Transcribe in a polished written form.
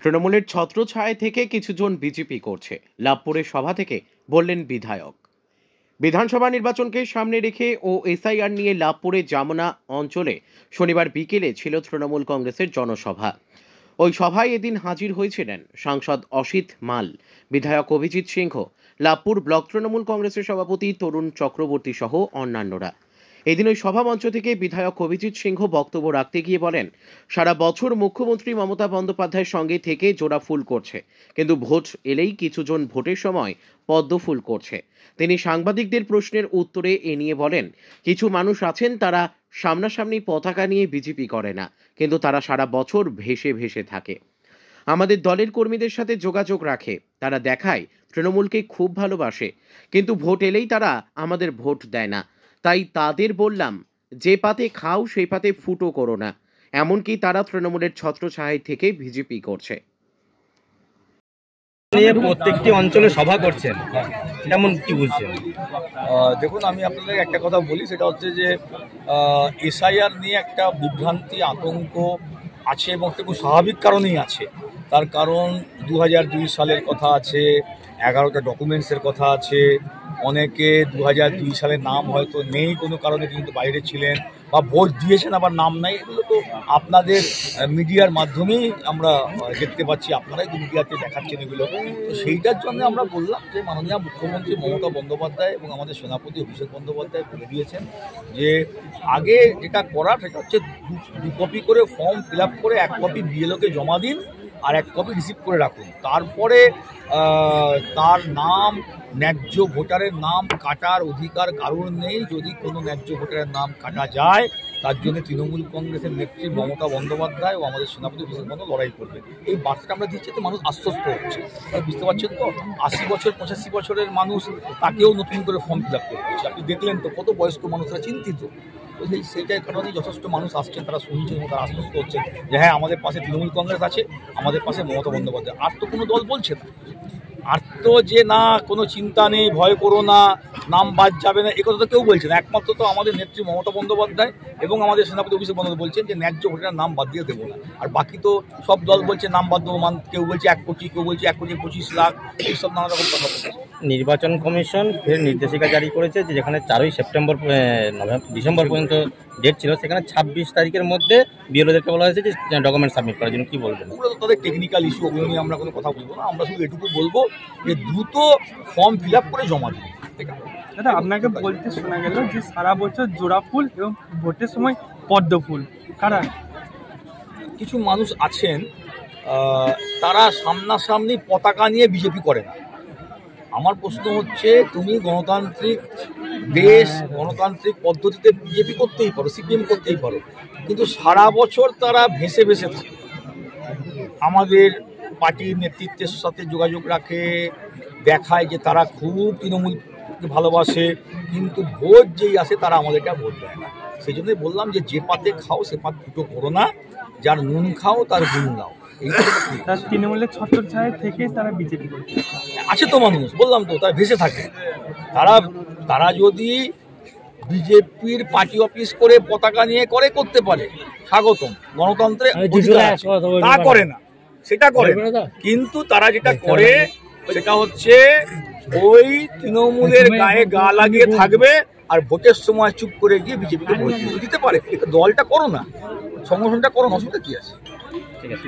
তৃণমূলের ছত্রছায়া থেকে কিছুজন বিজেপি করছে, লাভপুরের সভা থেকে বললেন বিধায়ক। বিধানসভা নির্বাচনকে সামনে রেখে ও এসআইআর নিয়ে লাভপুরের জামনা অঞ্চলে শনিবার বিকেলে ছিল তৃণমূল কংগ্রেসের জনসভা। ওই সভায় এদিন হাজির হয়েছিলেন সাংসদ অসিত মাল, বিধায়ক অভিজিৎ সিংহ, লাভপুর ব্লক তৃণমূল কংগ্রেসের সভাপতি তরুণ চক্রবর্তী সহ অন্যান্যরা। এদিন ওই সভামঞ্চ থেকে বিধায়ক অভিজিৎ সিংহ বক্তব্য রাখতে গিয়ে বলেন, সারা বছর মুখ্যমন্ত্রী মমতা বন্দ্যোপাধ্যায়ের সঙ্গে থেকে জোড়া ফুল করছে, কিন্তু ভোট এলেই কিছুজন ভোটের সময় পদ্ম ফুল করছে। তিনি সাংবাদিকদের প্রশ্নের উত্তরে এ নিয়ে বলেন, কিছু মানুষ আছেন তারা সামনাসামনি পতাকা নিয়ে বিজেপি করে না, কিন্তু তারা সারা বছর ভেসে ভেসে থাকে। আমাদের দলের কর্মীদের সাথে যোগাযোগ রাখে, তারা দেখায় তৃণমূলকে খুব ভালোবাসে, কিন্তু ভোট এলেই তারা আমাদের ভোট দেয় না। তাই তাদের বললাম, যে পাতে খাও সেই পাতে ফুটো করো না। এমনকি তারা তৃণমূলের ছত্রছায়া থেকে বিজেপি করছে। প্রত্যেকটি অঞ্চলে সভা করছেন, কেমন কি বুঝছেন? দেখুন, আমি আপনাদের একটা কথা বলি, সেটা হচ্ছে যে এসআইআর নিয়ে একটা বিভ্রান্তি, আতঙ্ক আছে এবং খুব স্বাভাবিক কারণেই আছে। তার কারণ 2002 সালের কথা আছে, 11টা ডকুমেন্টসের কথা আছে। অনেকে 2002 সালের নাম হয়তো নেই, কোনো কারণে কিন্তু বাইরে ছিলেন বা ভোট দিয়েছেন আবার নাম নাই। এগুলো তো আপনাদের মিডিয়ার মাধ্যমেই আমরা দেখতে পাচ্ছি, আপনারাই তো মিডিয়াতে দেখাচ্ছেন এগুলো। তো সেইটার জন্য আমরা বললাম যে মাননীয় মুখ্যমন্ত্রী মমতা বন্দ্যোপাধ্যায় এবং আমাদের সেনাপতি অভিষেক বন্দ্যোপাধ্যায় বলে দিয়েছেন যে আগে যেটা করার সেটা হচ্ছে 2 কপি করে ফর্ম ফিল আপ করে 1 কপি বিএলওকে জমা দিন আর 1 কপি রিসিভ করে রাখুন। তারপরে তার নাম, ন্যায্য ভোটারের নাম কাটার অধিকার কারণ নেই। যদি কোনো ন্যায্য ভোটারের নাম কাটা যায়, তার জন্য তৃণমূল কংগ্রেসের নেত্রী মমতা বন্দ্যোপাধ্যায় ও আমাদের সেনাপতি অভিষেক বন্দ্যোপাধ্যায় লড়াই করবে। এই বার্তাটা আমরা দিচ্ছি, তো মানুষ আশ্বস্ত হচ্ছে। বুঝতে পারছেন তো, 80 বছর 85 বছরের মানুষ, তাকেও নতুন করে ফর্ম ফিল আপ করতে হচ্ছে। আপনি দেখলেন তো কত বয়স্ক মানুষরা চিন্তিত। তো সেইটার কারণেই যথেষ্ট মানুষ আসছেন, তারা শুনছেন এবং তারা আশ্বস্ত হচ্ছেন যে হ্যাঁ, আমাদের পাশে তৃণমূল কংগ্রেস আছে, আমাদের পাশে মমতা বন্দ্যোপাধ্যায়। আর তো কোনো দল বলছে না, আর তো যে না কোনো চিন্তা নেই, ভয় করো না, নাম বাদ যাবে না, এ কথা তো কেউ বলছে না। একমাত্র তো আমাদের নেত্রী মমতা বন্দ্যোপাধ্যায় এবং আমাদের সেনাপতি অভিষেক বন্দ্যোপাধ্যায় বলছেন যে ন্যায্য ভোটারের নাম বাদ দিয়ে দেবো না। আর বাকি তো সব দল বলছে নাম বাদ দেবো, কেউ বলছে 1 কোটি, কেউ বলছে 1,25,00,000, এইসব নানা রকম কথা বলছে। নির্বাচন কমিশন ফের নির্দেশিকা জারি করেছে যে যেখানে 4ই সেপ্টেম্বর ডিসেম্বর পর্যন্ত ডেট ছিল, সেখানে 26 তারিখের মধ্যে বিএলওদেরকে বলা হয়েছে যে ডকুমেন্ট সাবমিট করার জন্য। কি বলবেন? ওগুলো তো তাদের টেকনিক্যাল ইস্যু, ওগুলো নিয়ে আমরা কোনো কথা বলবো না। আমরা শুধু এটুকু বলবো যে দ্রুত ফর্ম ফিল আপ করে জমা দিন। দাদা, আপনাকে বলতে শোনা গেল যে সারা বছর জোড়া ফুল এবং ভোটের সময় পদ্ম ফুল কারা? কিছু মানুষ আছেন, তারা সামনাসামনি পতাকা নিয়ে বিজেপি করে না। আমার প্রশ্ন হচ্ছে, তুমি গণতান্ত্রিক দেশ, গণতান্ত্রিক পদ্ধতিতে বিজেপি করতেই পারো, সিপিএম করতেই পারো, কিন্তু সারা বছর তারা ভেসে ভেসে থাকে, আমাদের পার্টির নেতৃত্বের সাথে যোগাযোগ রাখে, দেখায় যে তারা খুব তৃণমূলকে ভালোবাসে, কিন্তু ভোট যেই আসে তারা আমাদেরকে ভোট দেয় না। সেই জন্যই বললাম যে পাতে খাও সে পাত ফুটো করো না, যার নুন খাও তার গুণ নাও। তৃণমূলের ছত্রছায়া থেকে তারা বিজেপি করছে। আছে তো মানুষ, বললাম তো, তারা ভেসে থাকে। তারা যদি বিজেপির পার্টি অফিস করে পতাকা নিয়ে করতে পারে, স্বাগতম, গণতন্ত্রে তা করে না, সেটা করে না। কিন্তু তারা যেটা করে সেটা হচ্ছে ওই তৃণমূলের গায়ে গা লাগিয়ে থাকবে আর ভোটের সময় চুপ করে গিয়ে বিজেপিকে ভোট দিতে পারে। দলটা করো না, সংগঠনটা করো না, অসুবিধা কি আছে? ঠিক আছে।